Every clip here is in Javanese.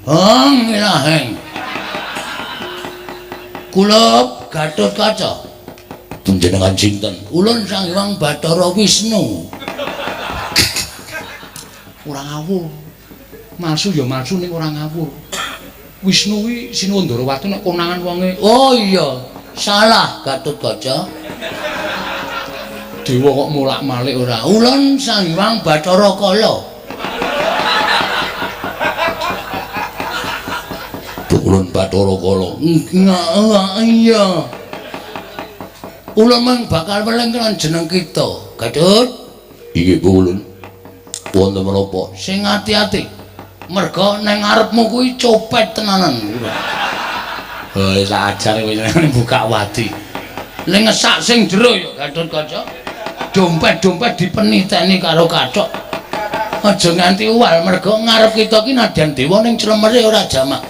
Ilaheng. Kula Gatotkaca. Panjenengan sinten? Ulun Sang Hyang Bathara Wisnu. Ora ngawur. Malsu ya malsu ning ora ngawur. Wisnu kuwi Sinuwun Ndarawati nek konangan wonge. Oh iya, salah Gatotkaca. Dewa kok mulak-malik ora. Ulun Sang Hyang Bathara Kala. Ulun Bathara Kala. Iya. Ulun mang bakal welengkenan jeneng kita. Gatut. Inggih Bu Ulun. Wonten menapa? Sing ati-ati. Merga nang ngarepmu kuwi copet tenanan. Hei sajar kowe jenenge buka wadi. Ning ngesak sing jero ya Gatotkaca. Dompet-dompet dipeniteni karo kathok. Aja nganti uwal merga ngarep kita ki nadyan dewa ning clemere ora jamak.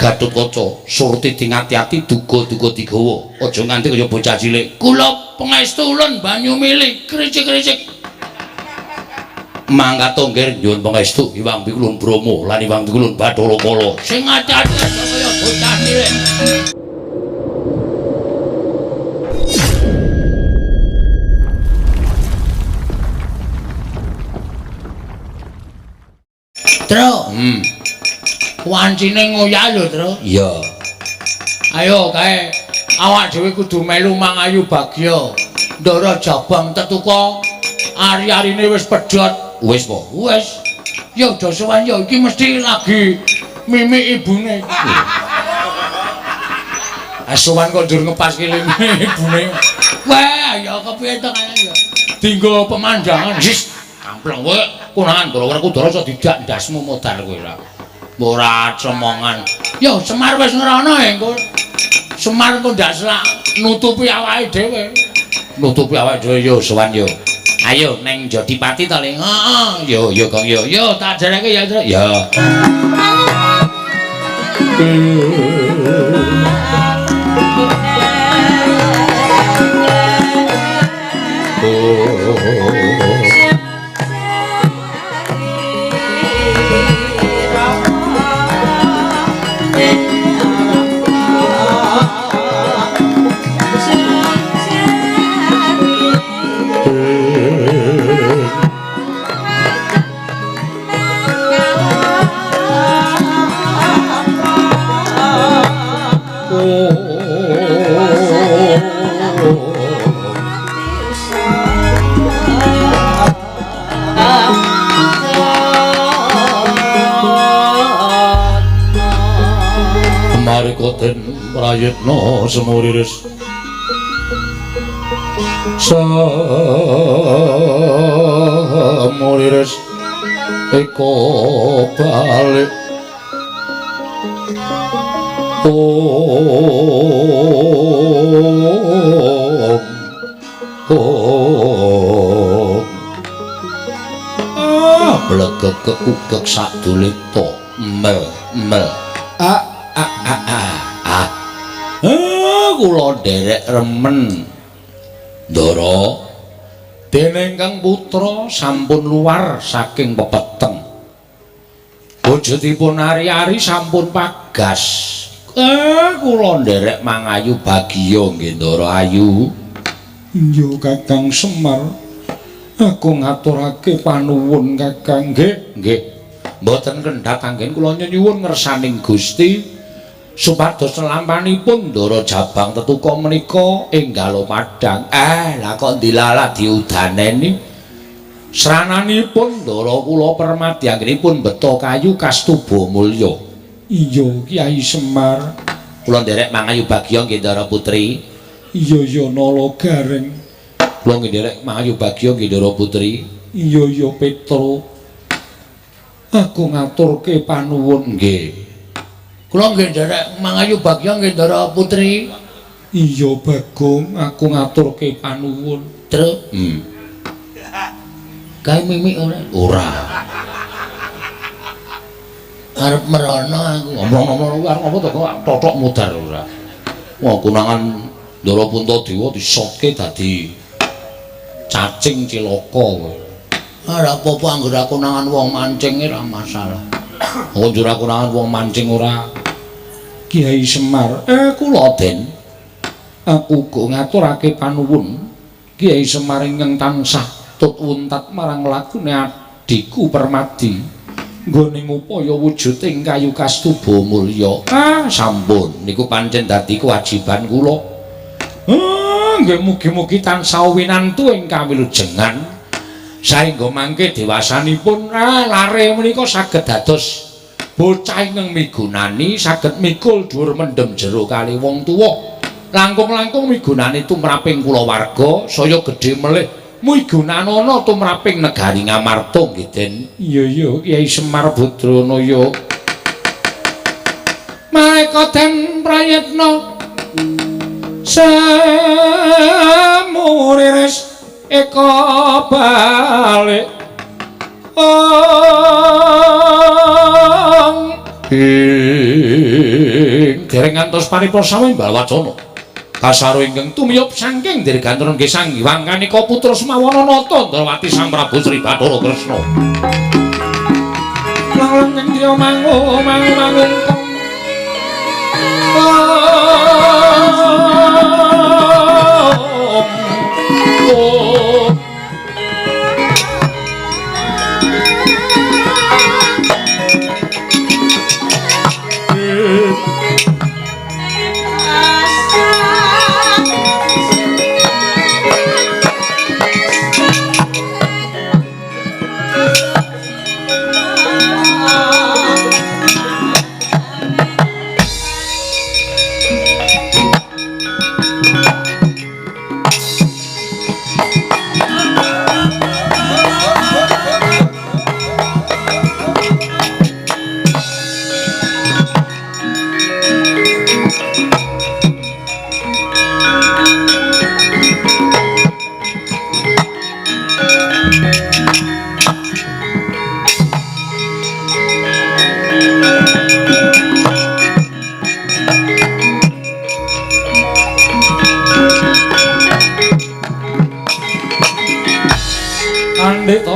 Gatotkaca surti dingati-ati duga-duga digawa. Aja nganti kaya bocah cilik. Kula pangestu ulun banyu mili kricik-kricik. Mangkat tonggir nyuwun pangestu Hyang Pikulun Bromo lan Hyang Pikulun Bathara Kala. Sing ati-ati kaya bocah cilik. Tro. Wancine ngoyah lho, Tru. Iya. Ayo kae awak dhewe kudu melu mangayu bagya. Ndara jabang tetuka. Ari-arine wis pedhot. Wis po. Wis. Ya udah sowan ya iki mesti lagi mimik ibune. Sowan kok ndur ngepas kilim ibune. Wah, ya kepiye to kaya ya. Dinggo pemandangan. Wis, ampleng kowe konangan Ndara Kudara iso dijak ndasmu modar kowe lah. Ora cemongan. Ya Semar wis ngerono engko. Semar kok ndak selak nutupi awake dhewe. Nutupi awake dhewe yo sowan yo. Ayo neng Jodipati to, Ling. Heeh. Yo Kang yo. Yo tak jarake ya, Tru. Ya. Marikoten prayitna semuriris semuriris eko balik blegek kekukek sadulita mel kula nderek remen Ndara dene ingkang putra sampun luar saking pepeteng bojotipun ari-ari sampun pagas kula nderek mangayu bagya nggih Ndara ayu. Iya Kakang Semar aku ngaturake panuwun Kakang. Nggih mboten kendhat anggen kula nyuwun ngersaning Gusti supados lampanipun Ndara Jabang tetuka menika enggal padhang. Lah kok dilala diudaneni. Srananipun Ndara kula Permati anggenipun beto kayu kastuba mulya. Iya Kyai Semar. Kula nderek mangayu bagya nggih Ndara Putri. Iya Nala Gareng. Kula nderek mangayu bagya nggih Ndara Putri. Iya Petro. Aku ngaturke panuwun nggih. Kula nggih nderek mangayu bagya nggih Ndara Putri. Iya Bagong, aku ngaturke panuwun. Tru. Kae mimik ora? Ora. Arep merono aku ngomong-ngomong arep apa to kok totok mudar ora. Wah konangan Ndara Puntadewa disotke dadi cacing cilaka. Ora apa-apa anggere konangan wong mancing ora masalah. Konjur aku nangan wong mancing ora. Kiai Semar, kula Den. Aku uga ngaturake panuwun Kiai Semar ingkang tansah tut wuntat marang lakune adhiku Permadi. Nggone ngupaya wujuding kayu kastuba mulya. Sampun niku pancen dadi kewajiban kula. Nggih mugi-mugi tansah winantu ing kawilujengan saengga mangke dewasanipun lare menika saged dados bocah ingkang migunani saged mikul dhuwur mendem jero kali wong tuwa. Langkung-langkung migunani tumraping kulawarga saya gedhe melih migunanana tumraping negari Ngamarta nggih Den. Iya Kyai Semar Badranaya. Maeka Den prayitna samuriris eka balik dereng ngantos pariprasama Mbah Wacana kasaro ingkang tumiyup saking dirgantara nggih Sanghyang Kanika putra Semawana Nata Ndrawati Sang Prabu Sri Bathara Kresna lalang ing griya mangung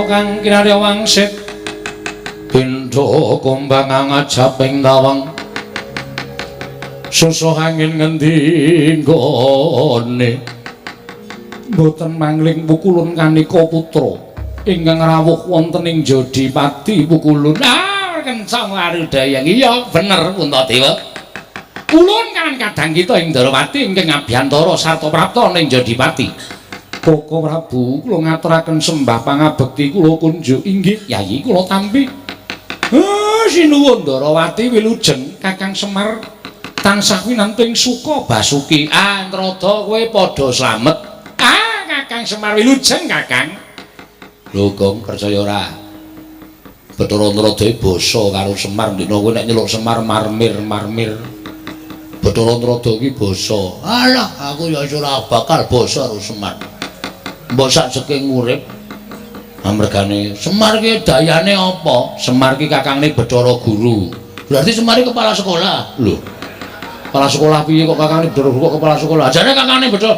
kang kinarya wangsit pindha kumbang ngajaping tawang susuh angin ngendi nggone mboten mangling pukulun Kanika putra ingkang rawuh wonten ing Jodipati pukulun kencang warudayang iya bener Puntadewa kulun kan kadang kita ing Ndarawati ingkang abiyantara sarta prapta ning Jodipati Koko Prabu, kula ngaturaken sembah pangabekti kula kunjuk inggih Yayi kula tampi. Sinuwun Ndarawati wilujeng Kakang Semar tansah winanting suka Basuki. Antrada kowe padha slamet. Kakang Semar wilujeng Kakang. Lho Gong percaya ora? Bathara Antrada basa karo Semar dina kowe nek nyeluk Semar marmir. Bathara Antrada iki basa. Alah, aku ya ora bakal basa karo Semar. Mbok sak saking urip amargane Semar ki dayane apa? Semar ki kakangne Bathara Guru. Berarti Semar ki kepala sekolah. Lho. Kepala sekolah piye kok kakangne Bathara Guru kok kepala sekolah? Jane kakangne Bathara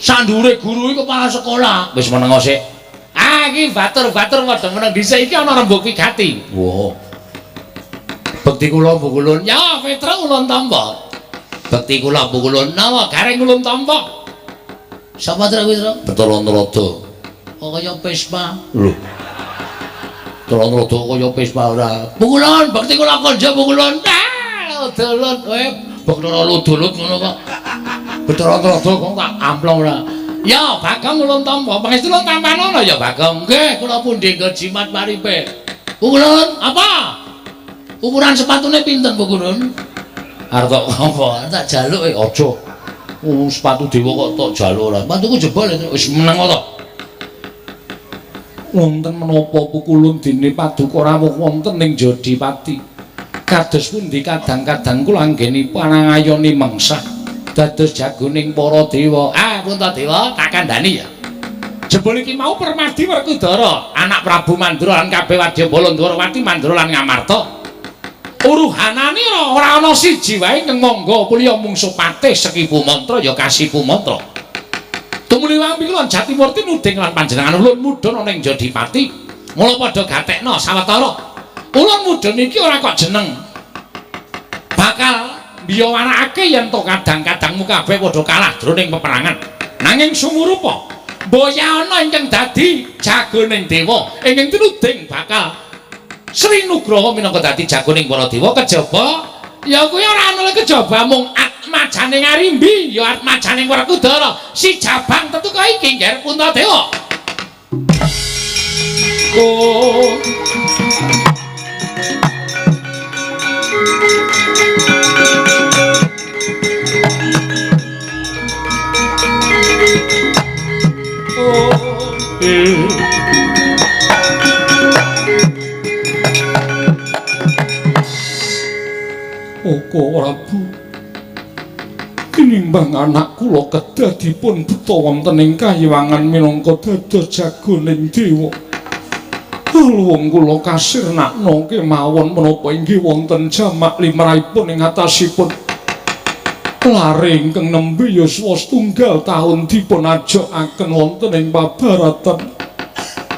sandure guru iki kepala sekolah. Wis menengo sik. Iki batur-batur padha meneng dhisik iki ana rembug wigati. Wo. Bekti kula Bukulun. Ya, Petra ulun tampa. Bekti kula Bukulun nawa gareng ulun tampa. Sapa Petra? Bathara Antrada. Kok kaya Pespa. Lho. Bathara Antrada kaya Pespa ora. Bukulun, bekti kula Konjo Bukulun. Dolut kowe Bathara Ludulut ngono kok. Bathara Antrada kok tak amplong ora. Ya, Bagong ulun tampa. Pangestu ulun tampanono ya, Bagong. Nggih, kula pundi nggo jimat paripe. Bukulun, apa? Ukuran sepatune pinten, Bukulun? Arep apa? Tak jaluk aja. Sepatu dewa kok tok jaluk ora. Sepatuku jebol wis meneng to. Wonten menapa Pukulun dene paduka rawuh wonten ing Jodipati. Kados pundi kadang-kadang kula anggeni panangayoni mengsah dados jagoning para dewa. Puntadewa tak kandhani ya. Jebul iki mau Permadi Werkudara, anak Prabu Mandura lan kabeh Wadyabala Ndrawati Mandura lan Ngamarta. Uruhanane ora ana siji wae kang mangga kulya mungsuh patih Sekipu Mantra ya Kasipu Mantra. Tumuli wampi kula Jatimurti nuding lan panjenengan ulun mudhun ana ing Jodipati. Mula padha gatekna sawetara Ulun mudhun iki ora kok jeneng. Bakal biya warakake yen to kadang-kadangmu kabeh padha kalah jroning peperangan. Nanging sumurupa boya ana ingkang dadi jagoning dewa ingkang tinuding bakal Sri Nugraha minangka dadi jagoning para dewa kejaba ya kuwi ora ana kejaba mung atmajaning Arimbi ya atmajaning Werkudara si Jabang tetu kok iki ngger Puntadewa. Oh Oko Prabu kinimbang anak kula kedah dipun buta wonten ing kayiwangan minangka dados jagoning dewa. Wong kula kasirnakna kemawon menapa inggih wonten jamak limrahipun ing atasipun lare ingkang nembe yuswa setunggal taun dipun ajokaken wonten ing pabaratan.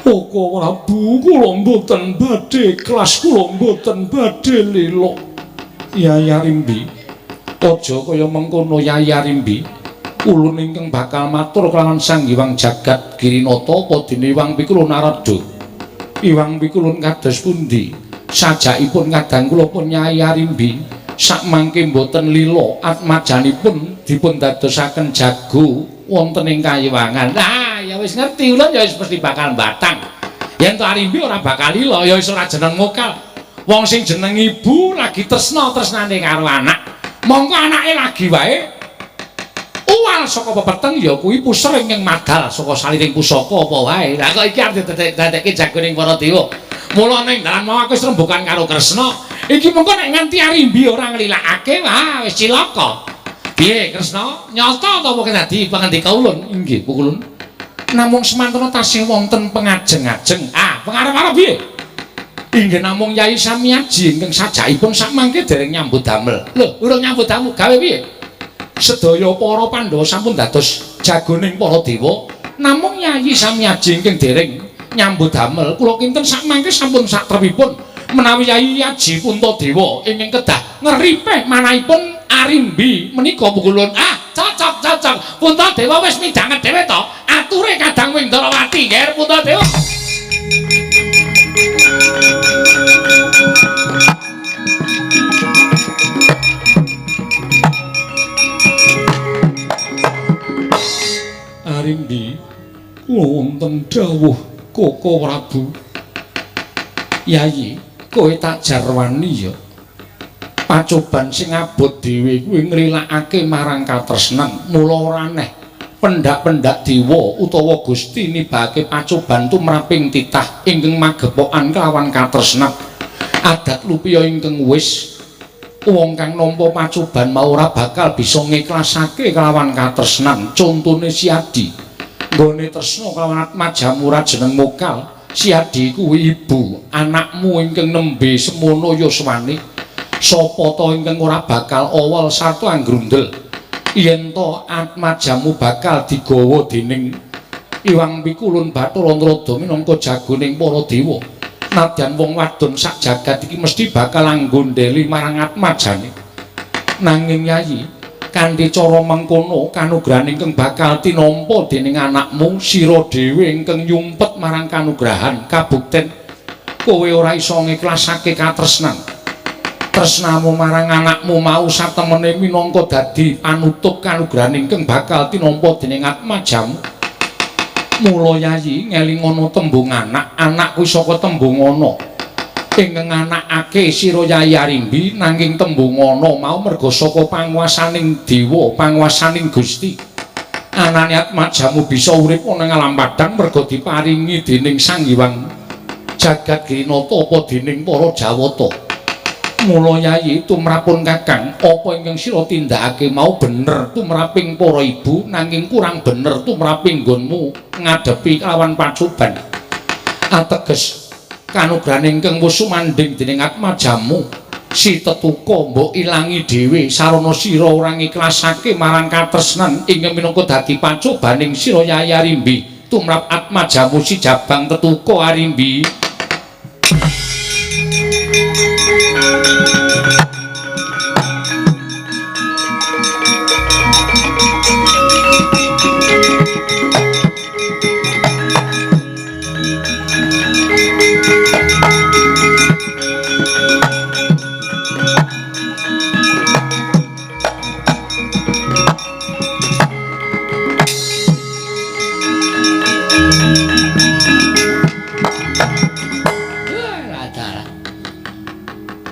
Oko Prabu kula mboten badhe kelas kula mboten badhe lila. Yai Arimbi, aja kaya mengkono Yai Arimbi. Ulun ingkang bakal matur kelawan Sang Hyang Jagat Girinata apa dene Hyang Pikulun Narada. Hyang Pikulun kados pundi? Sajakipun kadang kula pun Yai Arimbi sakmangke mboten lila atmajanipun dipun dadosaken jago wonten ing kayiwangan. Lah ya wis ngerti ulun ya wis mesti bakal batang. Yen to Arimbi ora bakal lila ya wis ora jeneng mokal. Wong sing jeneng ibu lagi tresna-tresnane karo anak. Monggo anake lagi wae uwal saka pepeteng ya kuwi puser ingkang madal saka saliring pusaka apa wae. Lah kok iki arep dadekke jagoning para dewa. Mula ning dalan mau aku wis rembugan karo Kresna. Iki mengko nek nganti Arimbi ora nglilakake wah wis cilaka. Piye Kresna? Nyata ta apa dadi pangandika ulun? Inggih, Pukulun. Namung semantana tasih wonten pengajeng-ajeng. Ah, pengarep-arep piye? Inggih namung Yai Samyaji ingkang sajakipun sakmangke dereng nyambut damel. Lho, urung nyambut damel gawe piye? Sedaya para Pandhawa sampun dados jagoning para dewa, namung Yai Samyaji ingkang dereng nyambut damel. Kula kinten sakmangke sampun satrepipun menawi Yai Aji Puntadewa ingkang kedah ngeripeh manahipun Arimbi menika Pukulun. Ah, cocok. Puntadewa wis midanget dhewe to. Ature Kadang Windrawati nggih Puntadewa. Arimbi wonten dawuh Koko Prabu. Yayi, kowe tak jarwani ya. Pacoban sing abot dhewe kuwi nglilakake marang katresnan, mula ora aneh pendak-pendak dewa utawa Gusti nibake pacoban tumraping titah ingkang magepokan kelawan katresnan. Adat lupiya ingkang wis wong kang nampa pacoban mau ora bakal bisa ngiklasake kelawan katresnan. Contone Si Adi nggone tresna kelawan Atmajamura jeneng Mokal. Si Adi kuwi ibu anakmu ingkang nembe semono yuswane. Sapa ta ingkang ora bakal awal sarta anggrundel yen to Atmajamu bakal digawa dening Hyang Pikulun Bathara Antrada minangka jagoning para dewa. Nadyan wong wadon sak jagat iki mesti bakal anggondeli marang Atmajane. Nanging Yayi, kanthi cara mengkono kanugrahan ingkang bakal tinampa dening anakmu sira dhewe ingkang nyumpet marang kanugrahan kabukten kowe ora isa ngiklasake katresnan. Tresnamu marang anakmu mau satemene minangka dadi panutup kanugrahan ingkang bakal tinampa dening Atmajamu. Mula Yayi ngelingono tembung anak kuwi saka tembung ana. Ingkang anakake sira Yai Arimbi nanging tembung ana mau merga saka panguwasaning dewa, panguwasaning Gusti. Anane Atmajamu bisa urip ana ing alam padhang merga diparingi dening Sang Hyang Jagat Girinata apa dening para Jawata. Mula Yayi tumrapun Kakang, apa ingkang sira tindakake mau bener tumraping para ibu nanging kurang bener tumraping nggonmu ngadepi kelawan pacoban. Ateges kanugrahan ingkang wis sumandhing dening Atmajamu si tetuka mbok ilangi dhewe sarana sira ora ngiklasake marang katresnan ingkang minangka dadi pacobaning sira Yai Arimbi tumrap Atmajamu si Jabang tetuka Arimbi.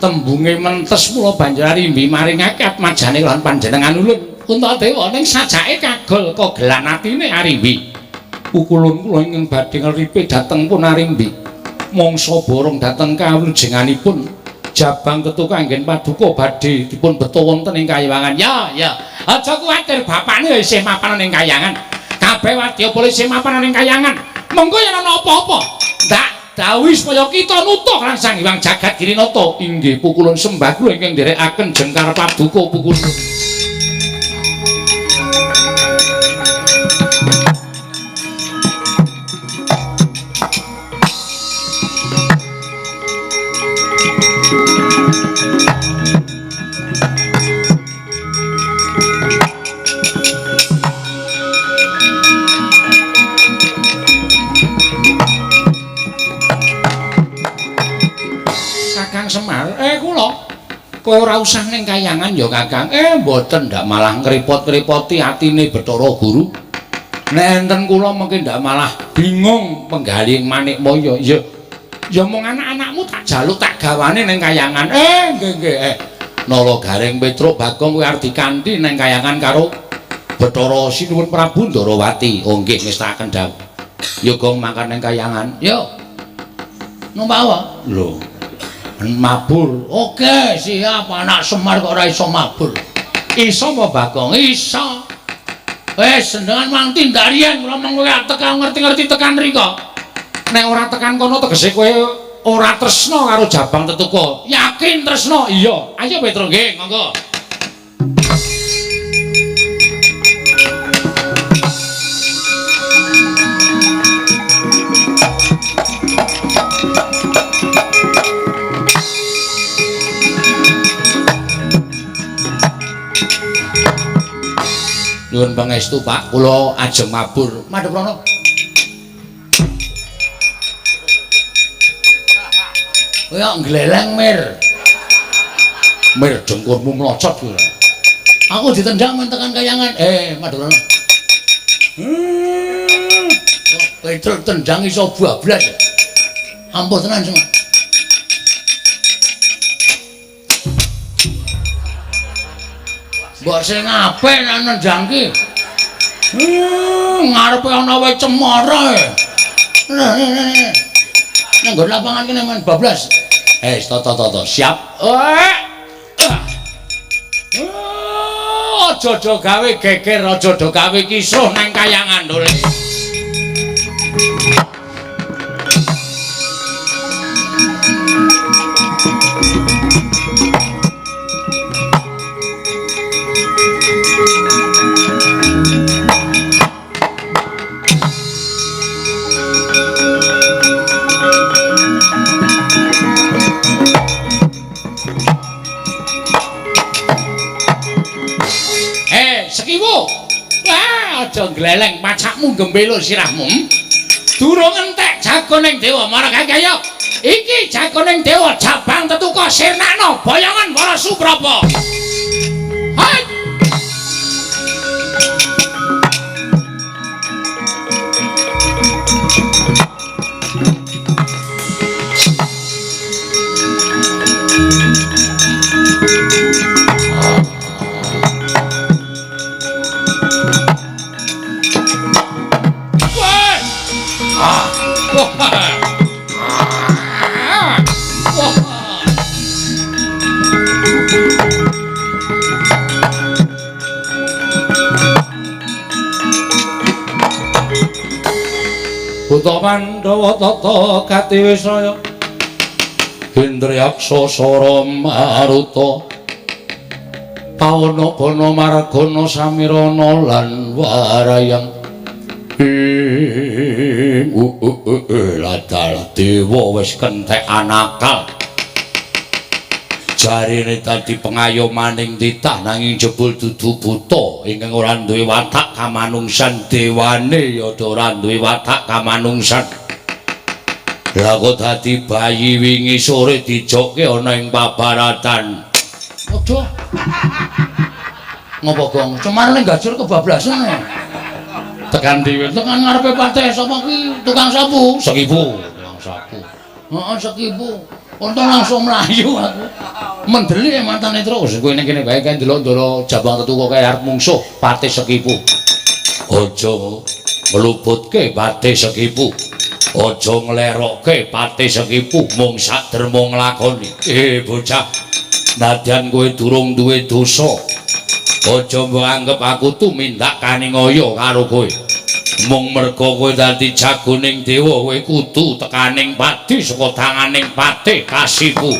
Tembunge mentes mula banjur Arimbi maringake atmajane lan panjenengan ulun Kuntadewa ning sajake kagol kagelan atine Arimbi. Pukulun kula ingkang badhe ngripe dhateng pun Arimbi. Mangsa borong dhateng kawujenganipun jabang tetu kanggen paduka badhe dipun beto wonten ing Kahyangan. Ya, aja kuwatir bapakne isih mapan ning Kahyangan. Kabeh wadyabala isih mapan ning Kahyangan. Monggo yen ana apa-apa, ndak dawuh supaya kita nutuk lan Sang Hyang Jagat Girinata. Inggih pukulun sembah kula ingkang nderekaken jengkar paduka pukulun. Semar, kula kowe ora usah ning Kahyangan ya Kakang. Mboten ndak malah ngrepot-ngrepoti atine Bathara Guru. Nek enten kula mengke ndak malah bingung penggaling Manikmaya. Ya mung anak-anakmu tak jaluk tak gawane ning Kahyangan. Nggih. Nala Garing Petruk Bagong kowe arep dikanthi ning Kahyangan karo Bathara Sinuwun Prabu Ndarawati. Oh nggih ngestakaken dawuh. Ya gong makan ning Kahyangan. Yo. Numpawa. Lho. Mabur. Oke, siap. Anak Semar kok ora iso mabur. Iso apa Bagong? Iso. Senengan mang tindarian kula mung kowe tekan ngerti-ngerti tekan mriko. Nek ora tekan kono tegese kowe ora tresna karo jabang tetuko. Yakin tresna? Iya. Ayo Petro nggih, monggo. Nuwun pangestu Pak, kula ajeng mabur. Madhep rono. Kaya gleleng mir. Mir dengkurmu mlocot kuwi. Aku ditendang men tekan Kahyangan. Madhep rono. Petruk tendang iso bablas. Ampun tenan Semar. Mbok sing apik nek nendang ki. Ngarepe ana wae cemara. Nang nggon lapangan kene men bablas. Toto. Siap. Aja do gawe geger, aja do gawe kisuh nang Kahyangan dole. Aja gleleng pacakmu gembelo sirahmu. Durung entek jagoning dewa Marakaya. Iki jagoning dewa jabang tetuka sirnakno bayangan para Suprapa. Hai. Buta Pandhawa tata Katiwisaya Indriyaksa Sara Maruta Pawana Margana Samirana lan Warayang Ladal dewa wis kenthek anakal Jarine dadi pengayomaning titah nanging jebul dudu buta ingkang ora duwe watak kamanungsan dewane ya ora duwe watak kamanungsan. Lah kok dadi bayi wingi sore dijokke ana ing pabaratan. Aduh. Ngopo Gong? Cemar ning gajur kebablasan e. Tekan dhewe tekan ngarepe pateh sapa ki tukang sapu? Sekipu. Tukang sapu. Heeh, sekipu. Untung langsung mlayu aku. Mendelik mantane terus. Kowe ning kene bae kae ndelok-ndelok jabang tetuku kae arep mungsuh Patih Sekipu. Aja mluputke Patih Sekipu. Aja nglerokke Patih Sekipu mung sak dermo nglakoni. Bocah, nadyan kowe durung duwe dosa. Aja mbok anggap aku tumindak kaningaya karo kowe. Mung merga kowe dadi jagoning dewa kowe kudu tekaning pati saka tanganing Patih Kasipu.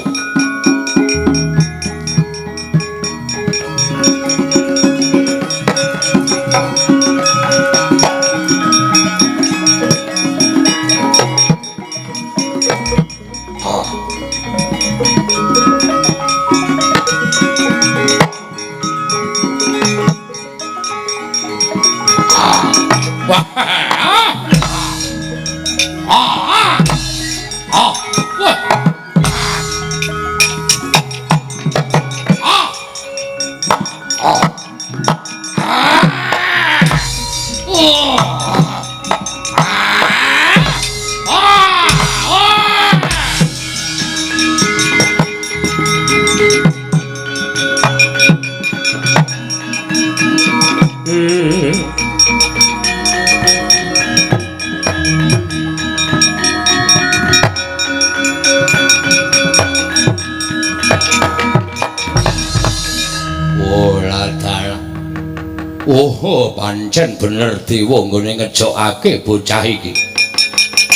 Pancen bener dewa nggone ngejokake bocah iki.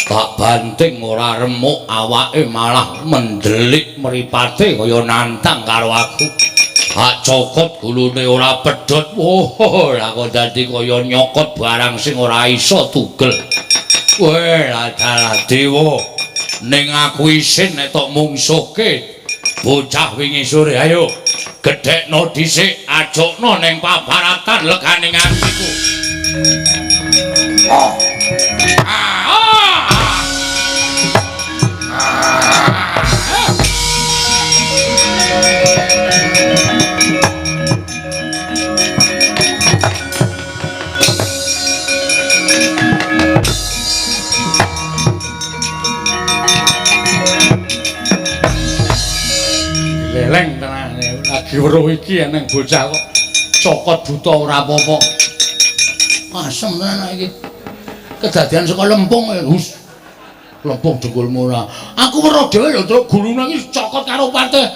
Tak banting ora remuk awake malah mendelik mripate kaya nantang karo aku. Hak cokot gulune ora pedhot. Lah kok dadi kaya nyokot barang sing ora iso tugel. Weh, dalah dewa. Ning aku isin nek tok mungsuhke bocah wingi sore. Ayo gedhekno dhisik, ajokno ning pabaratan leganing atiku. Leleng tenan lagi weruh iki eneng bocah kok cokot buta ora apa-apa. Asem tenan iki. Kedadian saka lempung hus. Lempung dengkulmu ora. Aku weruh dhewe lho truk gulune iki cokot karo Patih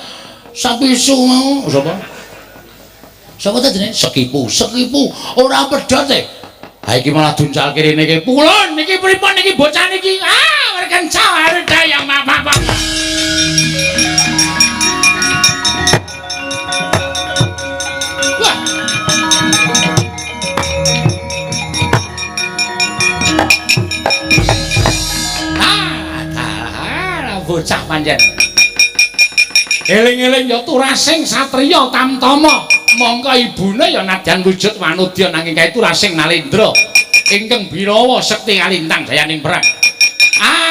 Sapisu mau. Sapa? Sapa ta jenenge? Sekipu. Sekipu ora pedhot e. Ha iki malah duncal kirine iki. Pulun niki pripun niki bocah niki? Merkenca arep dayang bapak. Bocah pancen. Eling-eling ya Turasing satriya tamtama. Mongko ibune ya nadyan wujud wanudya nanging kae Turasing Nalendra ingkang birawa sekti kalintang dayaning perang.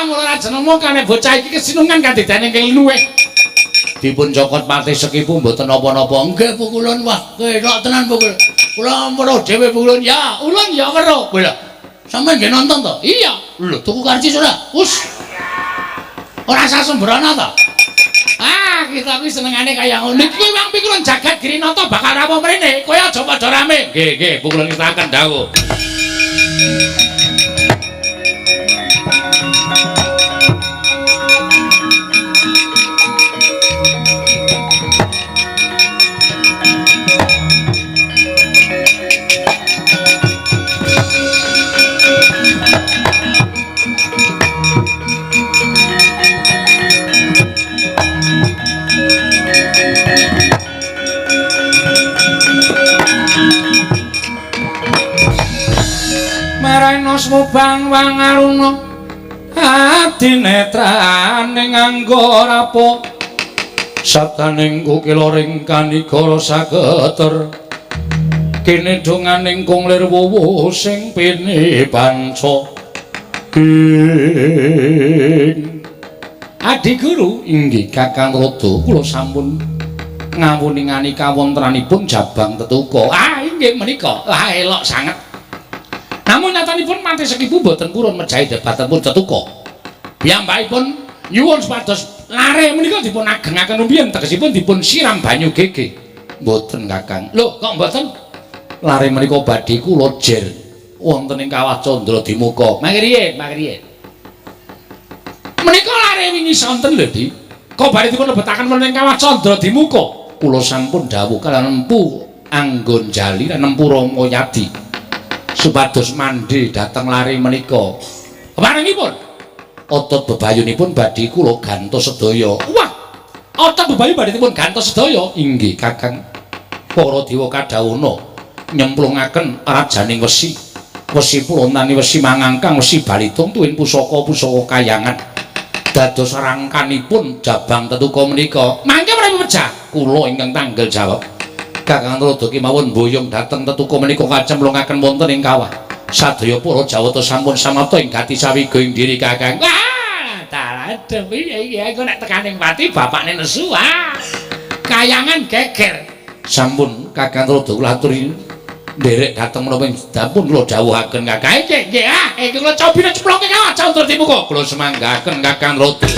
Mula jenengmu kane bocah iki kesinungan kandidane ingkang luwih. Dipun cokot Patih Sekipu mboten napa-napa. Nggih pukulun wah ketok tenan pukul. Kula weruh dhewe pukulun ya, ulun ya weruh. Lho, sampeyan nggih nonton to? Iya. Lho, tuku karcis ora? Wus. Ora usah sembrono to. Kita kuwi senengane kaya ngono. Iki wong pikulun jagat Grinata bakal rampung mrene. Kowe aja padha rame. Nggih, pukulun ngestaken dawuh. Marenos mubang wangaruna ati netrane nganggo rapo Sabdaning kukiloring kanigara sageter kene donganing kunglir wuwu sing pene panca Adi Guru inggih Kakang Rada kula sampun ngawuningani kawontranipun Jabang Tetuka. Inggih menika. Elok sanget. Namun nyatanipun mati sekipu boten purun mejahi debatipun Tetuka. Piyambakipun nyuwun supados lare menika dipun agengaken rumiyin tegesipun dipun siram banyu gege. Mboten Kakang. Lho, kok mboten? Lare menika badhe kula jer wonten ing Kawah Candradimuka. Mangke riyen. Menika lare wingi sonten lho, Di. Kok bare dipun lebetaken wonten ing Kawah Candradimuka. Kula sampun dawuh kaliyan Empu Anggon Jali lan Empu Ramayadi supados mandhe dhateng lare menika. Keparengipun otot bebayunipun badhe kula gantos sedaya. Wah, otot bebayu badhe dipun gantos sedaya. Inggih, Kakang. Para dewa kadhawuhna nyemplungaken rajaning wesi. Wesi pulontani wesi mangangkang wesi balitung tuwin pusaka-pusaka kayangan. Dados rangkanipun Jabang Tetuka menika. Mangke menapa pejah? Kula ingkang tanggel jawab. Kakang Rada kemawon boyong dhateng Tetuka menika kacemplungaken wonten ing kawah. Sadaya para Jawata sampun samapta ing gati sawiga ing diri Kakang. Wah, taladem iki aku nek tekaning pati bapakne nesu. Kayangan geger. Sampun Kakang Rada kula aturi nderek dhateng menapa ing dapur kula dawuhaken Kakang. Nggih, iki kula cobi cemplungke Kawah Candradimuka. Kula semanggaken Kakang Rada.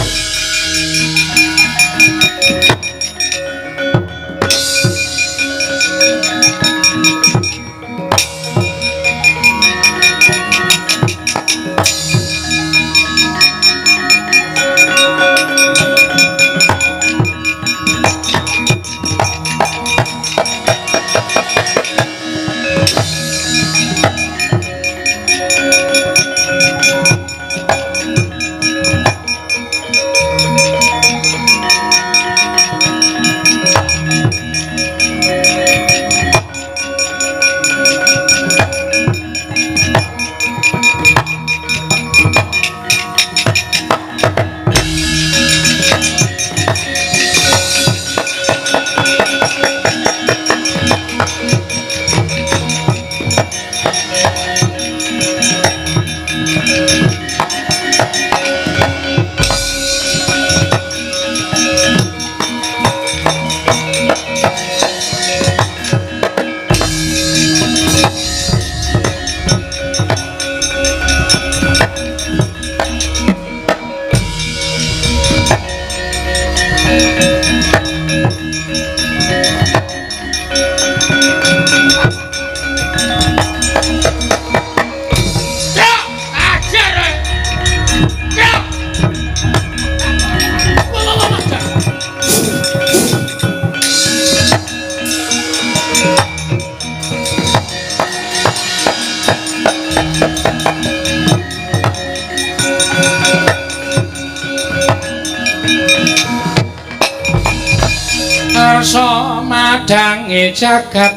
Arsa madange jagat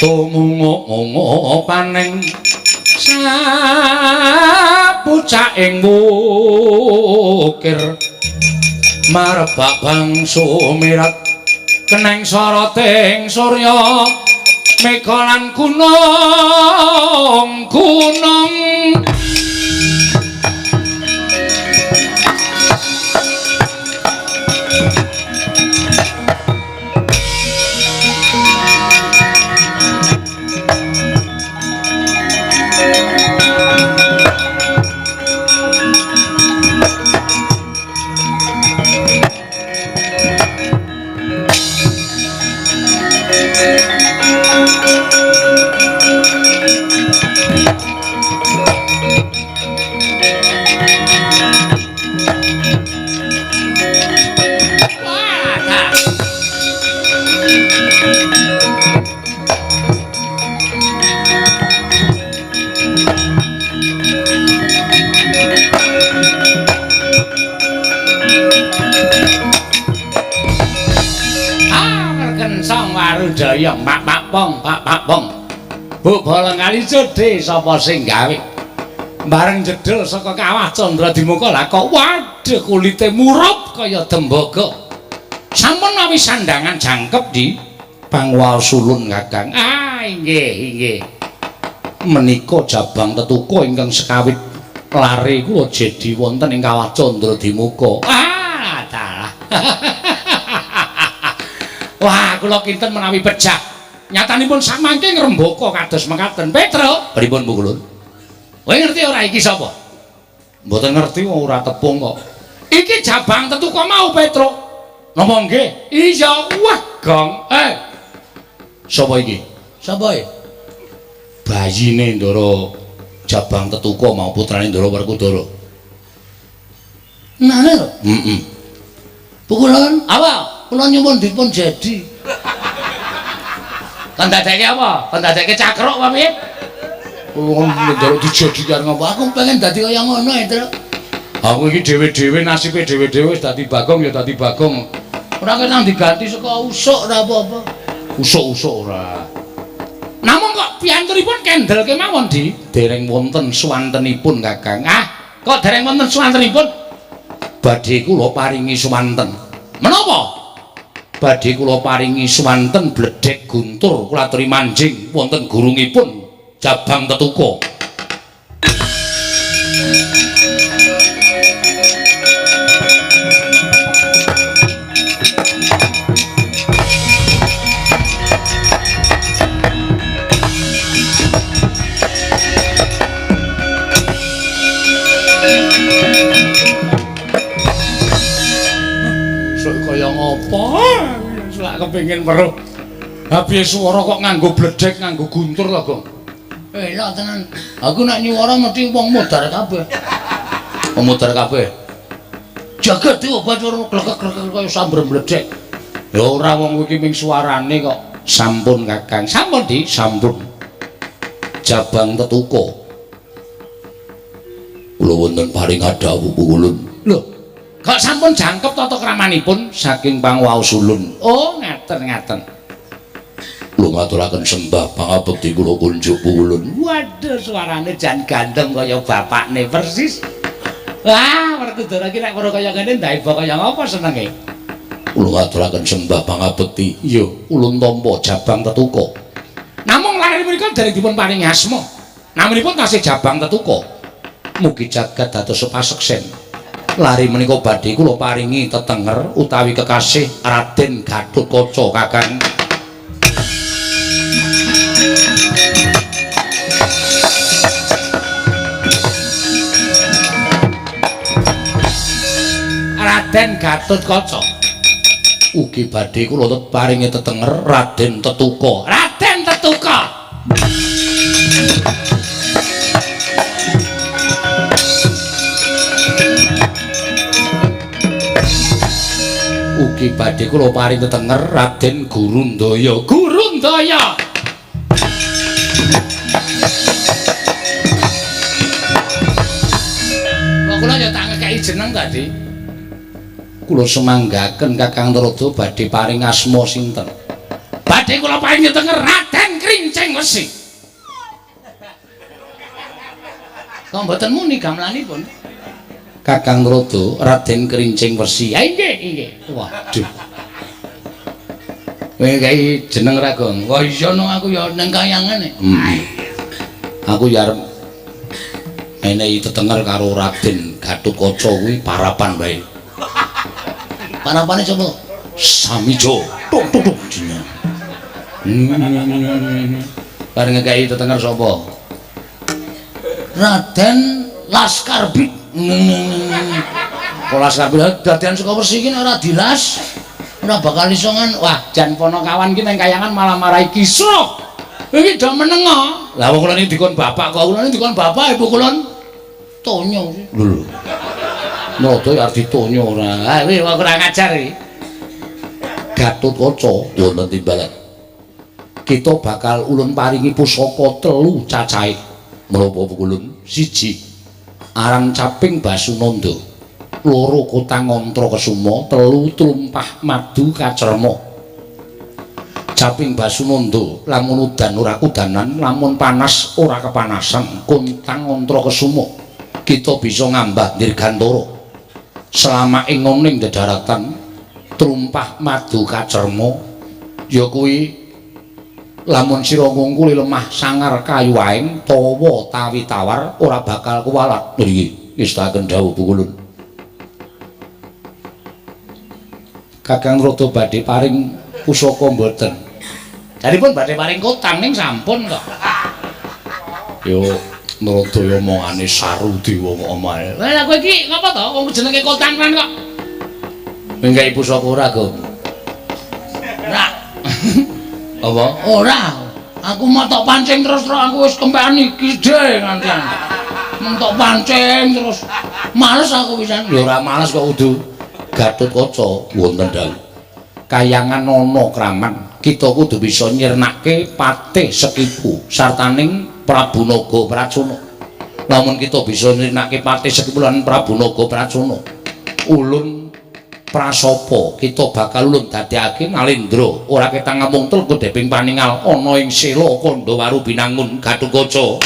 tumungu-mungu paning sapucaking wukir marebak bangsu mirat keneng soroting surya mega lan gunung Jaya Pak Pong Bu bolong kali jodhe sapa sing gawe bareng jedel saka Kawah Candradimuka lah kok waduh kulite murup kaya tembaga Sampun mawi sandangan jangkep di Pangwasulun Kakang. Ah, inggih. Menika Jabang Tetuko ingkang sekawit lare kula jedi wonten ing Kawah Candra Dimuka. Ah, dalah. Wah, kula kinten menawi pejah. Nyatanipun samangke ngrembaka kados mekaten. Petro, pripun Bu Kulun? Kowe ngerti ora iki sapa? Mboten ngerti ora tepung kok. Iki Jabang Tetuko mau Petro. Napa nggih? Iya, wah, Gong. Sapa iki? Sapa e? Bayine Ndara Jabang Tetuko mau putrane Ndara Werkudara. Nane lho. Heeh. Pukulan apa? Kula nyuwun dipun jadi. Kan dadeke apa? Kan dadeke cakruk apa piye? Wong njaluk dijadikan ngopo? Aku pengen dadi kaya ngono ya, Tru. Aku iki dhewe-dhewe nasibe dhewe-dhewe wis dadi Bagong ya dadi Bagong. Ora kena diganti saka usuk ora apa-apa. Usuk-usuk ora. Namung kok piyantunipun kendel kemawon di dereng wonten suwantenipun Kakang. Ah, kok dereng wonten suwantenipun? Badhe kula paringi suwanten. Menapa? Badhe kula paringi suwanten bledhek guntur kula aturi manjing wonten gurungipun Jabang Tetuko. Selak kepengin weruh. Habis swara kok nganggo bledhek, nganggo guntur lho, Gong. Enak tenan. Aku nek nyuwara mesti wong mudhar kabeh. Wong mudhar kabeh. Jagat diobat ora glekek-glekek kaya sambar bledhek. Ya ora wong iki ming suarane kok. Sampun Kakang, sampun di, sampun. Jabang Tetuko. Kula wonten paring adhawu Kulun. Lho, kok sampun jangkep tata kramanipun saking Pangwasulun. Oh, ngaten. Kula ngaturaken sembah pangabekti kula kunjuk Kulun. Waduh, suarane jan gandeng kaya bapakne persis. Wah, Werkudara iki nek ora kaya ngene ndaiba kaya ngapa senenge? Kula ngaturaken sembah pangabekti. Iya, ulun tampa Jabang Tetuko. Namung lare menika dereng dipun paringi asma. Naminipun tasih Jabang Tetuko. Mugi jagat dados paseksen. Lari menika badhe kula paringi tetenger utawi kekasih Raden Gatotkaca Kakang. Raden Gatotkaca. Ugi badhe kula paringi tetenger Raden Tetuka. Raden Tetuka. Ugi badhe kula paring tetenger Raden Gurundaya. Gurundaya. Kok kula ya tak ngekeki jeneng tadi. Kula semanggaken Kakang Narada badhe paring asma sinten? Badhe kula paring tetenger Raden Krincing Wesi. Kok mboten muni gamelanipun? Kakang Narada Raden Krincing Wesi. Ha inggih. Waduh. Kowe gawe jeneng ra, Gong? Wah iya no aku ya ning kayangane. Aku ya arep menehi tetenger karo Raden Gatotkaca kuwi parapan wae. Parapane sapa? Samijo. Tuk dina. Bareng nggawe tetenger sapa? Raden Laskarbit. Kok Laskarbit Dadian saka Wesi iki ora dilas. Ora bakal iso wah jan ponokawan ki nang kayangan malah marahi kisruh. Iki do menengo. Lah wong kula niki dikon bapak kok. Kula niki dikon bapak ibu kula tonyo. Lho. Narada ya arti tonyo ora. Ah kuwi wong kurang ajar iki. Gatotkaca wonten timbalan. Kita bakal ulun paringi pusaka 3 cacahe. Menapa Kulun? 1 Aran Caping Basunanda, 2 Kotang Antra Kesuma, 3 Trumpah Madu Kacerma. Caping Basunanda lamun udan ora kudanan, lamun panas ora kepanasan. Kotang Antra Kesuma kita bisa ngambah Dirgantara. Selama ing ngoning dedaratan trumpah madu kacerma ya kuwi lamun sira ngungkuli lemah sangar kayu aing tawa tawi tawar ora bakal kuwalat nggih istakaken dawuh pukulun Kakang rada badhe paring pusaka mboten jaripun badhe paring kotang ning sampun kok yo Naradaya omongane saru dewa kok omahe lha kowe iki ngapa to wong jenenge kotang kan kok menggawe pusaka ora Gong ora apa? Ora. Aku mau tok pancing terus aku wis kempean iki dhe ngantian. Tok pancing terus males aku pisan. Ya ora males kok kudu Gatotkaca wonten dawuh. Kayangan ana kraman, kita kudu bisa nyirnake patih Sekipu sartaning Prabu Naga Pracuna. Lamun kita bisa nyirnake patih Sekipu lan Prabu Naga Pracuna, ulun prasapa kita bakal ulun dadekake Nalendra ora ketang ngomong telku deping paningal ana ing sela Kandawaru binangun Gatotkaca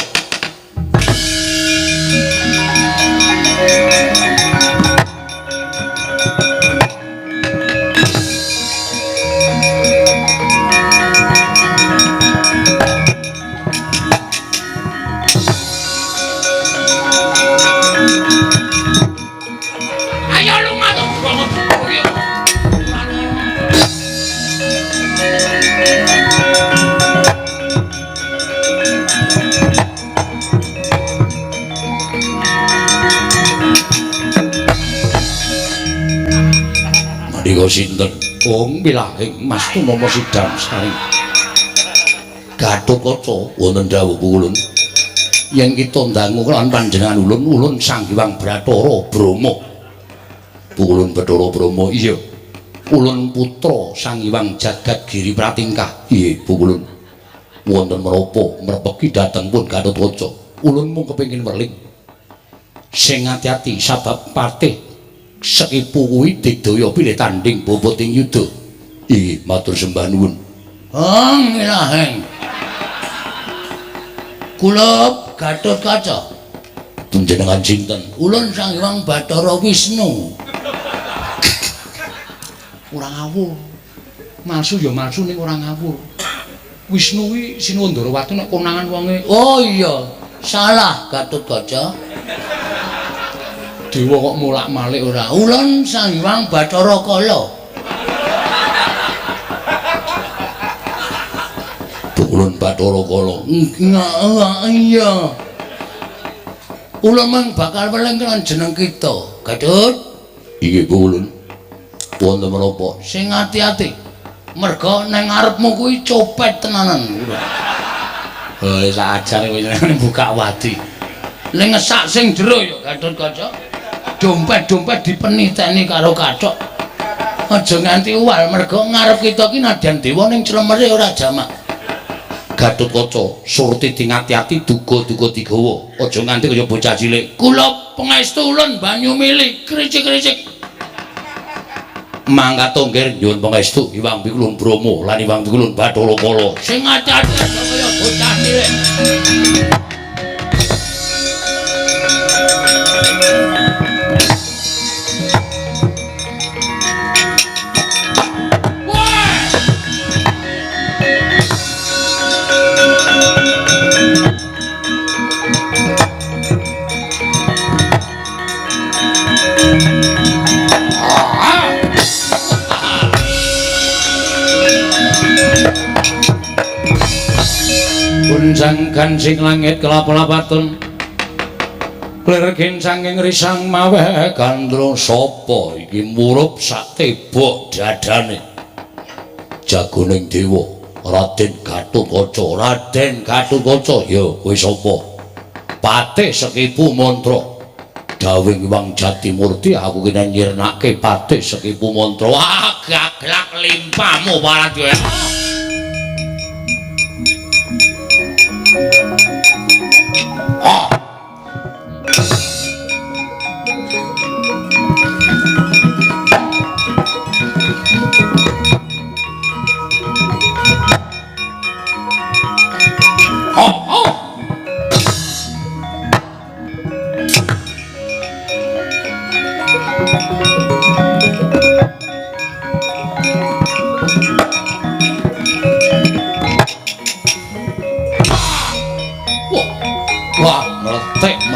Mandika sinten? Wong milahing Mas Tunama Sidam Sari. Gatotkaca wonten dawuh pukulun. Yen kita ndangu lan panjenengan ulun Sang Hyang Bathara Brama. Pukulun Bathara Brama iya. Ulun putra Sang Hyang Jagat Giri Pratingkah. Nggih, pukulun. Wonten menapa mrepeki dhateng pun Gatotkaca. Ulun mung kepengin werling. Sing ati-ati sabab patih Sekipu kuwi digdaya pilih tanding boboting yuda. Nggih, matur sembah nuwun. Ilaheng. Kula Gatotkaca. Panjenengan sinten? Ulun Sang Hyang Bathara Wisnu. Ora ngawur. Malsu ya malsu ning ora ngawur. Wisnu kuwi Sinuwandara nek konangan wonge. Oh iya, salah Gatotkaca. Dewa kok mulak-malik ora. Ulun Sang Hyang Bathara Kala. Ulun Bathara Kala. Iya. Ulun mang bakal weling kan jeneng kita. Gatut. Inggih, Bu Ulun. Wonten menapa? Sing ati-ati. Merga nang ngarepmu kuwi copet tenanan. Oh, sak ajare wis buka wadi. Ning ngesak sing jero ya Gatotkaca. Dompet-dompet dipeniteni karo kathok. Aja nganti uwal merga ngarep kita ki nadyan dewa ning clemere ora jamak. Gatotkaca surti dingati-ati duga-duga digawa. Aja nganti kaya bocah cilik. Kula pangestu ulun banyu mili kricik-kricik. Mangkat tonggir nyuwun pangestu Hyang Pikulun Brama lan Hyang Pikulun Bathara Kala. Sing ati-ati kaya bocah cilik. Sangkan sing langit kelap-lapatun Lirgin sangking risang mawe gandro sapa iki murup sak tebok dadane jagoning dewa Raden Gatotkaca. Raden Gatotkaca ya kowe sapa? Patih Sekipu mantra dawing Hyang Jatimurti aku kene nyirnake patih Sekipu mantra. Wah gaglak limpamu Paradya.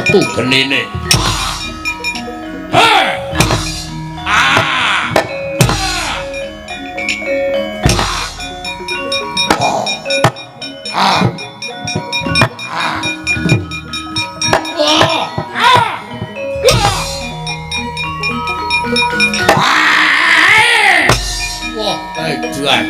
metu genine. Wah, edan.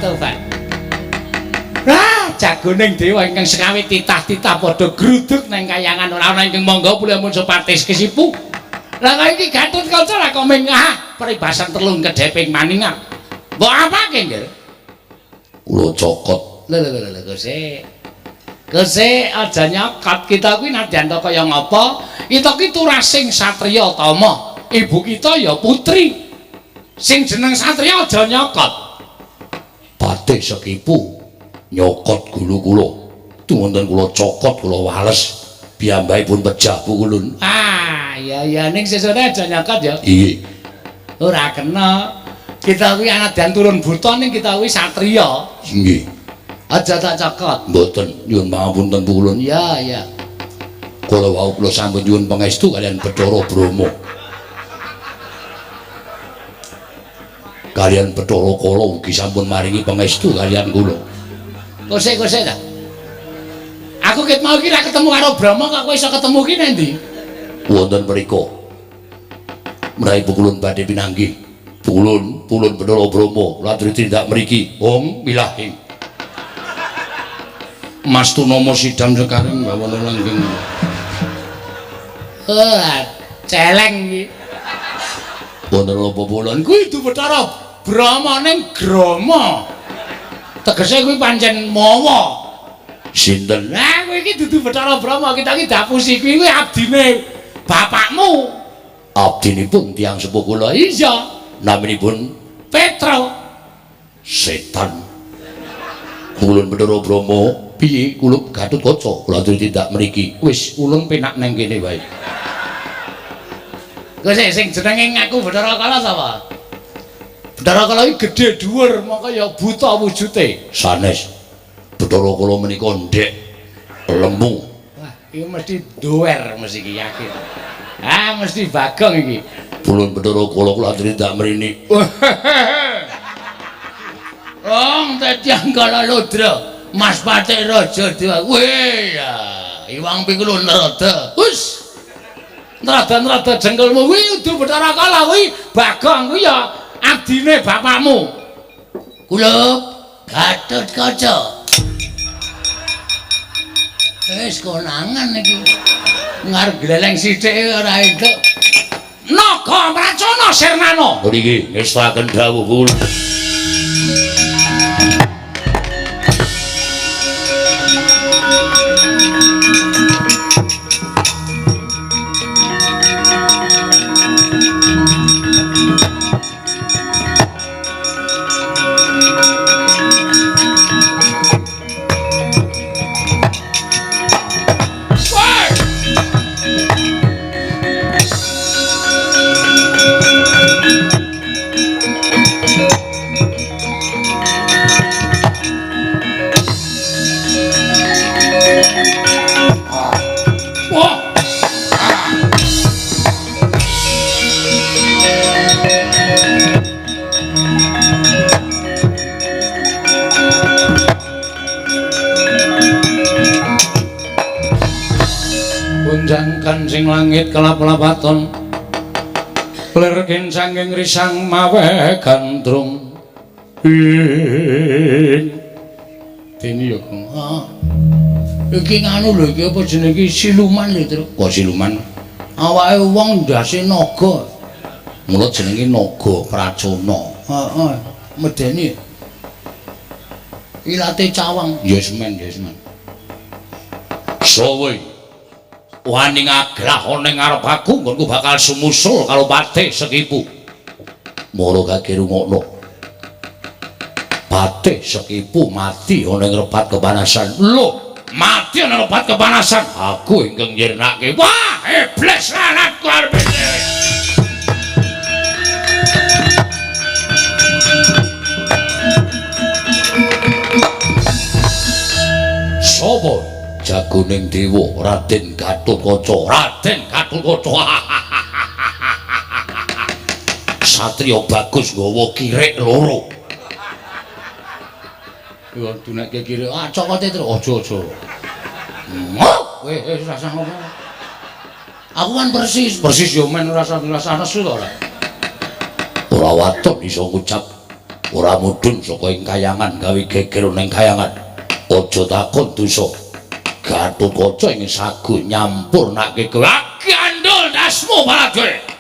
Tobat. Jagoning dewa ingkang sekawi titah-titah padha gruduk nang kayangan ora ana ingkang monggo pulih mun sepatis kesipu. Lah kok iki Gatotkaca ra kok mengah peribasan telung kedheping maningan. Mbok apake, Nggih? Kula cokot. Lho Gusti. Gusti aja nyokot kita kuwi nadyan kaya ngapa? Kita ki turasing satriya tama. Ibu kita ya putri. Sing jeneng satriya aja nyokot. Patih sekipu nyokot gulu kula. Tumunten kula cokot kula wales. Piyambakipun pejah pukulun. Iya ning sesone aja nyokot ya. Iya. Ora kena. Kita kuwi anadyan turun buta ning kita kuwi satriya. Nggih. Aja tak cokot. Mboten, nyuwun pangapunten pukulun. Iya. Kula wau kula sampun nyuwun pangestu kalian Bathara Brahma. Kalian Bathara Kala ugi sampun maringi pangestu kalian kula. Kose ta. Aku ket mau ki ra ketemu karo Brahma kok kowe iso ketemu ki nang ndi? Wonten mriku. Mrai pukulun badhe pinanggih. Pukulun Bathara Brahma latri tindak mriki. Om milahing. Mas Tunama sidam sekaring bawana langgeng. Celeng iki. Wonten apa pukulun? Kuwi itu Bathara Brahma ning Grama. Tegese kuwi pancen mawa. Sinten? Lah kowe iki dudu Bathara Brahma, kita iki dapusi kuwi abdine bapakmu. Abdinipun tiyang sepuh kula. Iya. Naminipun Petra. setan. Kulun Bathara Brahma piye kula Gatotkaca kula aturi tindak mriki. Wis ulun penak nang kene wae. Kok sing jenenge ngaku Bathara Kala sapa? Bathara Kala iki gedhe dhuwur maka ya buta wujute. Sanes. Bathara Kala menika ndek lemu. Wah, iki mesti doer mesti iki yakin. Mesti Bagong iki. Kulun Bathara Kala kula aturi tindak mrene. Tetiang Kala Ludra, Mas Patik Raja Dewa. Weh ya, Iwang Pikulun Narada. Hus. Narada jengkelmu kuwi udu Bathara Kala kuwi Bagong kuwi ya abdine bapakmu. Kula Gatotkaca. Wis konangan iki. Ngarep gleleng sithik ora entuk. Naga Pracana Sirnana. Mriki ngestaken dawuh kula. Kunjangkan sing langit kelap-lapaton lerken sanging risang mawe gandrung dene yo iki nganu lho iki apa jenenge iki siluman lho Tru. Kok siluman? Awake wong ndase naga. Mula jenenge Naga Pracana. Heeh, medeni. Ilate cawang. Yes man. Sowe. wani ngaglah ana ing ngarep aku nggonku bakal sumusul karo Patih Sekipu. Moro kake rungokno. Patih Sekipu mati ana ing repat kepanasan. Lho, mati ana repat kepanasan. Aku ingkang nyirnake. Wah, iblis lanatku arep dhewe. Sopo jagoning dewa Raden Gatotkaca. Raden Gatotkaca. Satriya bagus nggawa kirek loro. Yo dunekke kirek cokote terus aja. Wis rasa ngono. Aku kan persis yo men rasa nesu to ora. Ora waton iso ngucap. Ora mudhun saka ing kayangan gawe geger ning kayangan. Aja takon dosa. Gatotkaca ing sagu nyampurnake kowe. Gandul dasmu Balajoe.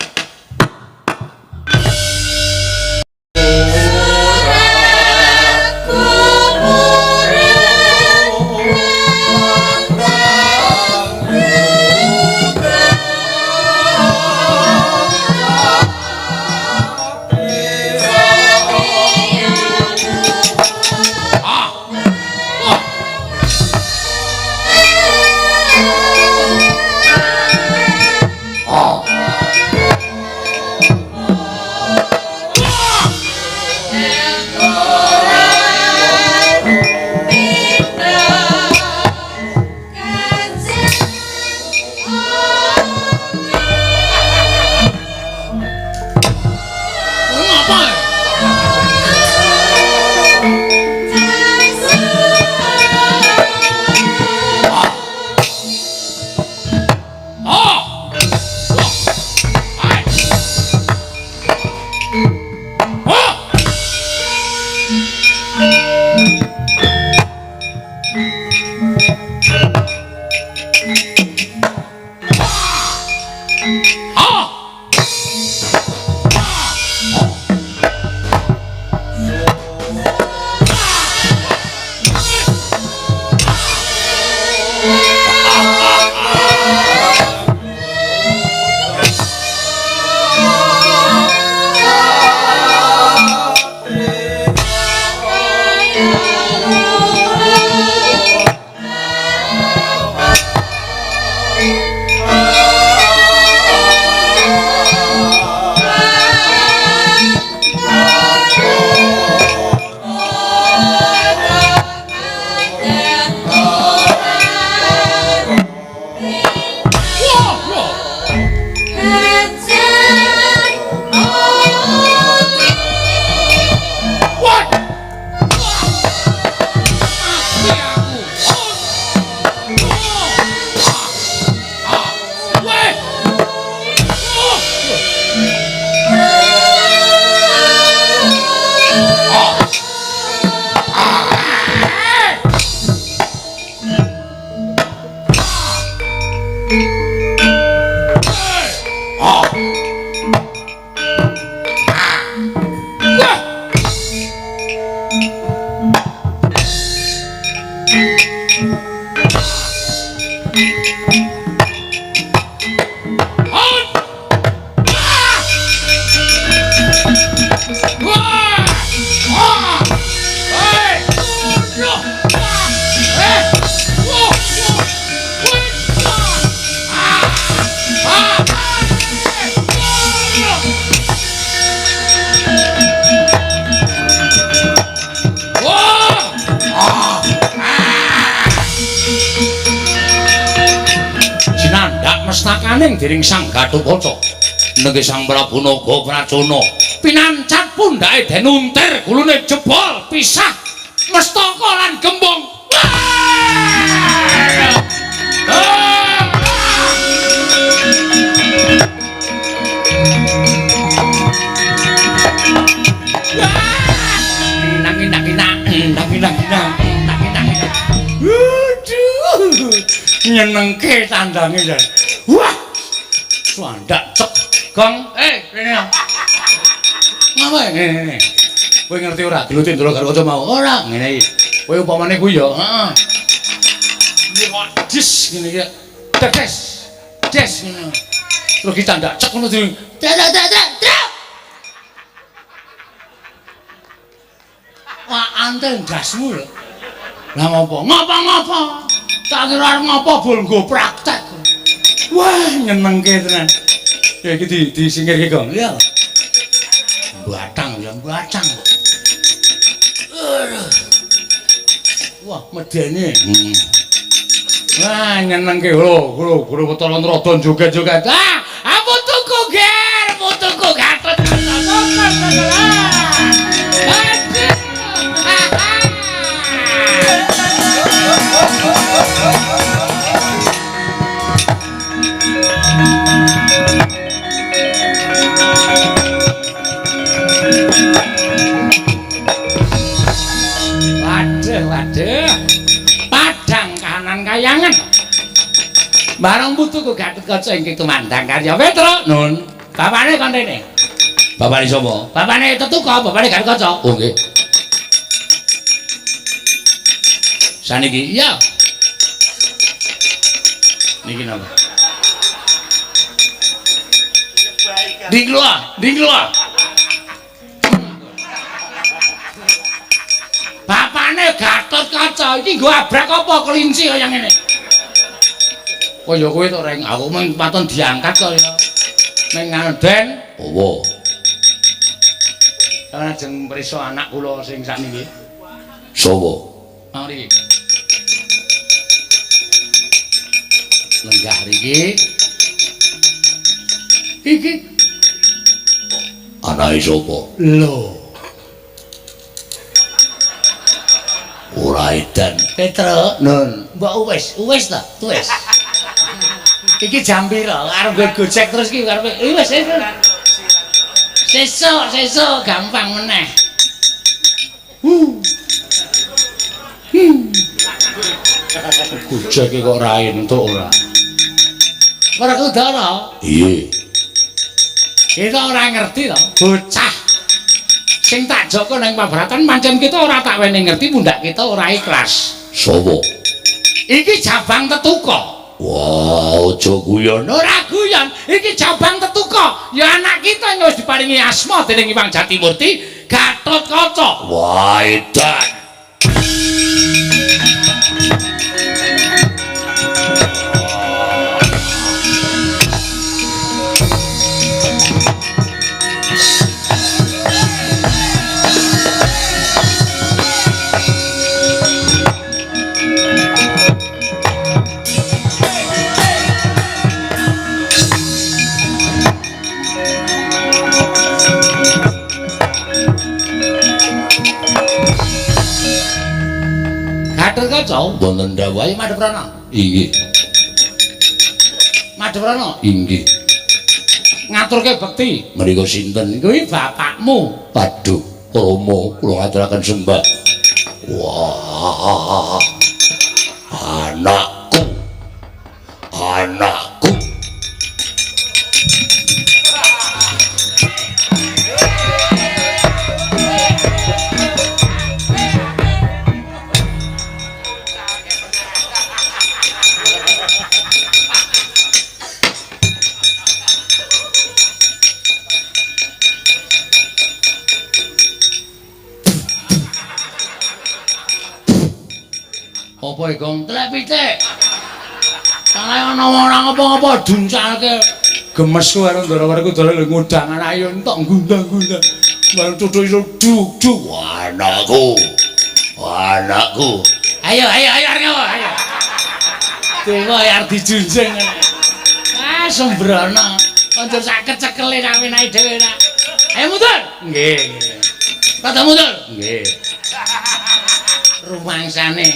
Mestakaning dening Sang Gatotkaca nengge Sang Prabu Naga Pracana pinancat pundhake den untir gulune jebol pisah mestaka lan gembung. Nyenengke tandange jan. Wah. Swandak cek. Gong, rene. Ngapa ngene? Kowe ngerti ora gelutin dulu karo kanca mau? Ora, ngene iki. Kowe upamane kuwi ya, heeh. Dis ngene iki. Tetes. des ngono. Terus kita ndak cek ngono di. Wah, anten gasmu lho. Lah ngopo? Tak kira arep ngopo bol nggo praktek. Wah, nyenengke tenan. Ya iki disingkirke, Gong. Iya. Batang. Wah, medene. Wah, nyenengke lho, guru Betara Nrada joget-joget. Aku tuku ger, tuku gatot. Waduh. Padang kahanan kayangan. Barang butuh ku Gatot Kaca ingkang tumandang karya Petra. Nun, bapane kon rene. Bapane sapa? Bapane Tetuka, bapane Gatot Kaca. Oh nggih. Saniki iya. Niki napa? Dingloa. Bapane Gatot Kaca iki nggo abrak apa kelinci kaya ngene. Kaya kowe to reng, aku mung paton diangkat kok ya. Ning nganden. Apa? Lajeng prisa anak kula sing sakniki. Sapa? Mari. Lenggah riki. Iki Anake sapa? lho. Ora edan. Petra, Nun, mbok wis ta? Wis. Iki jam pira? Arep gue gojek terus iki karepe. Wis. Sesuk gampang meneh. Gojek kok ra entuk ora. Werkudara. Iya. Kita ora ngerti to, bocah. Sing tak joko nang pabratan pancen kita ora tak wene ngerti pundak kita ora ikhlas. Sapa? Iki Jabang Tetuka. Wah, aja guyon. Ora guyon, iki Jabang Tetuka. Ya anak kita yang wis diparingi asma dening Hyang Jatimurti, Gatot Kaca. Wah, edan. Gatot Kaca Wonten dawuh Madeprana. inggih. Madeprana Inggih. ngaturke bekti. Menika sinten? Kuwi bapakmu. Waduh, Rama kula ngaturaken sembah. Wah. Anakku. Apa iku? Telek pitik. Salah ana orang apa-apa duncalke. Gemes ku karo ndara-ndara dolen ngundang anak ayo entuk gundang-gundang. Bareng cucu iso duk-duk. Anakku. Ayo arep apa? Ayo. Dewa arep dijunjung. Sembrono. Kondur saged cekele kawinane dhewe ra. Ayo mundur. Nggih. Pada mundur. Nggih. Rumangsane.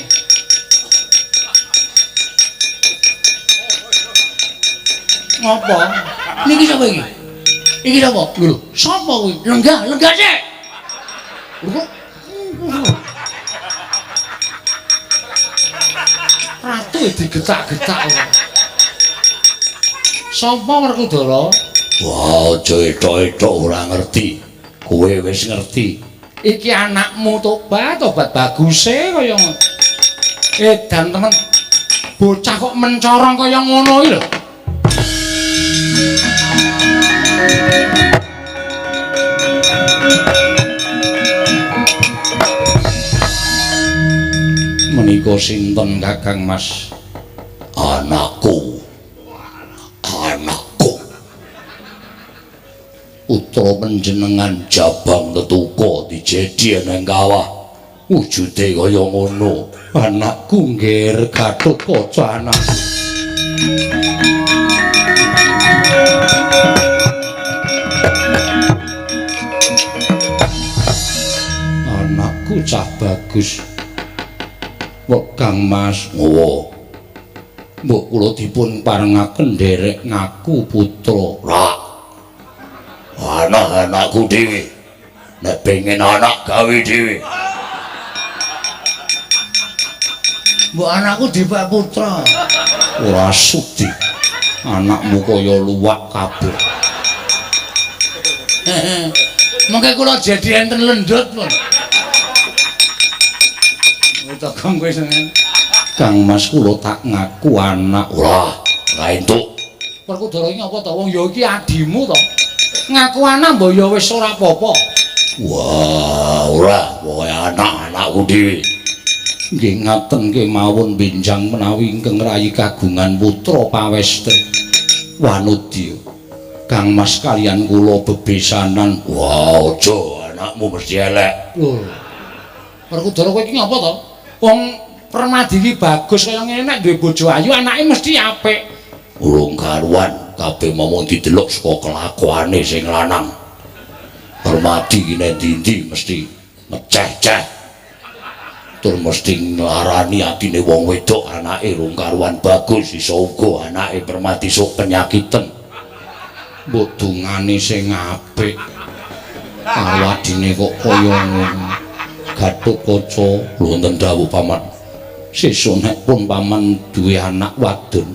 Ngopo? Niki sapa iki? Iki sapa? Lho, sapa kuwi? Lenggah sik. Ratu digetak-getak ora. Sapa Werkudara? Wah, aja etok-etok ora ngerti. Kowe wis ngerti. Iki anakmu tobat baguse kaya ngono. Edan temen. Bocah kok mencorong kaya ngono iki lho. Menika sinten Kakang Mas? Anakku. Putra panjenengan Jabang Tetuka dijedi nang kawah. Wujude kaya ngono. Anakku nggih Gatotkaca anakku. Anakku cah bagus. Mbok Kang Mas, Oh, mbok kula dipun parengaken nderek ngaku putra. rak. Anak-anakku dhewe. Nek pengen anak gawe dhewe. Mbok anakku dipek putra. Ora sudi. Anakmu kaya luwak kabeh. Mengke kula jadi enten lendut pun. Kang kowe seneng. Kang Mas kula tak ngaku anak. Ora entuk. Perkudara iki apa to? Wong ya iki adimu to. Ngaku anak mbok ya wis ora apa-apa. Wah, ora, pokoke anak-anakku dhewe. Nggih ngaten kemawon benjang menawi ingkang rayi kagungan putra pawestri. Wanudya. Kang Mas kaliyan kula bebesanan. Wah, aja anakmu mesti elek. Lho. Perkudara kowe iki ngapa to? Wong Permadi iki bagus kaya ngene nek duwe bojo ayu anake mesti apik. Urung karuan kabeh momong didelok saka kelakuane sing lanang. Permadi ki nek ndi mesti ngeceh-ceh. Tur mesti nglarani atine wong wedok anake urung karuan bagus iso uga anake Permadi sok penyakiten. Mbok dungane sing apik. Karo adine kok kaya ngono. Gatotkaca Lho wonten dawuh paman. sesuk nek pun paman duwe anak wadon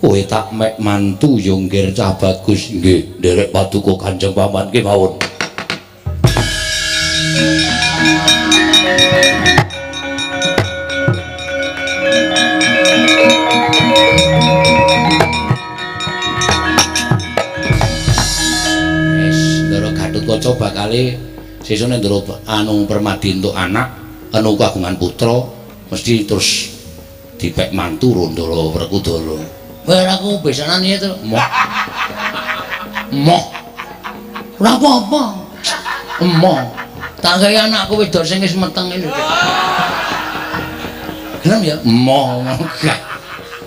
kowe tak mek mantu yo ngger cah bagus. Nggih, nderek paduka Kanjeng Paman kemawon. Gatotkaca bakale sesune ndoro anu Permadi entuk anak anu kagungan putra mesti terus dipek mantu Randala Werkudara. Bar aku besanan ya to. Emoh. Ora apa-apa. Emoh. Tak gawe anakku wedok sing wis meteng iki lho. Gelem ya? Emoh.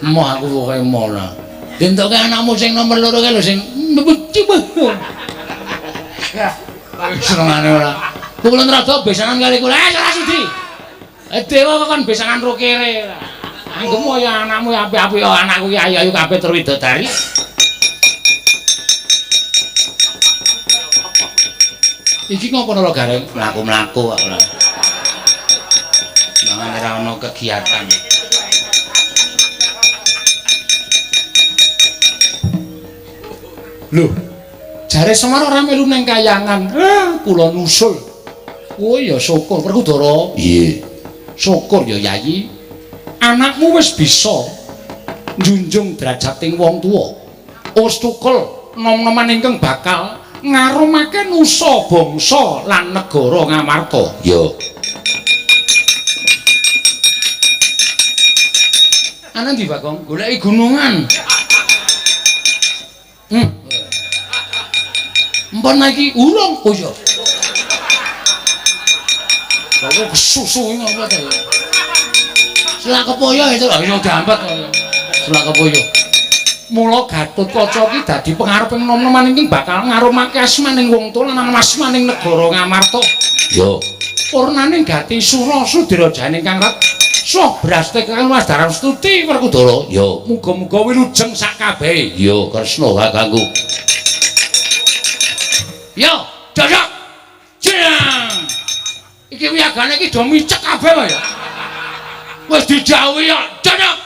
Emoh aku pokoke emoh lah. Dintoke anakmu sing nomor 2 ki lho sing Senengane ora. Kulon rada besanan kali kula. Ora sudi. Dewa kok kan besangan ro kere. Anggemu ya anakmu apik-apik ya anakku ki ayu-ayu kabeh tur widodari. Iki ngopo lho gareng mlaku-mlaku kok ora. Mangan ora ono kegiatan. Lho, jare Semar ora melu ning kayangan. Kula nusul. Oh ya syukur Werkudara. Piye? Syukur ya Yayi. Anakmu wis bisa njunjung derajating wong tuwa. Wis tukel nom-noman ingkang bakal ngarumake nusa bangsa lan negara Ngamarta. Yo. Ana ndi Bagong? Goleki gunungan. Mpun iki urung oh ya. Kok kesusu ngapa to ya? Selak kepaya itu lho iso dampet kok. Selak kepaya. Mula Gatotkaca iki dadi pangareping nom-noman iki bakal ngarumake asmaning wong tuwa lan asmaning negara Ngamarta. Yo. Purnane gati sura sudrajane kang rat. Soh brastek kang Wasdaran Stuti Werkudara. Yo. Muga-muga wilujeng sak kabehe. Yo Kresna kakangku. Yo, jajak. Jang. Iki wiyagane iki do micek kabeh wae ya. Wis dijawuhi ya, jajak.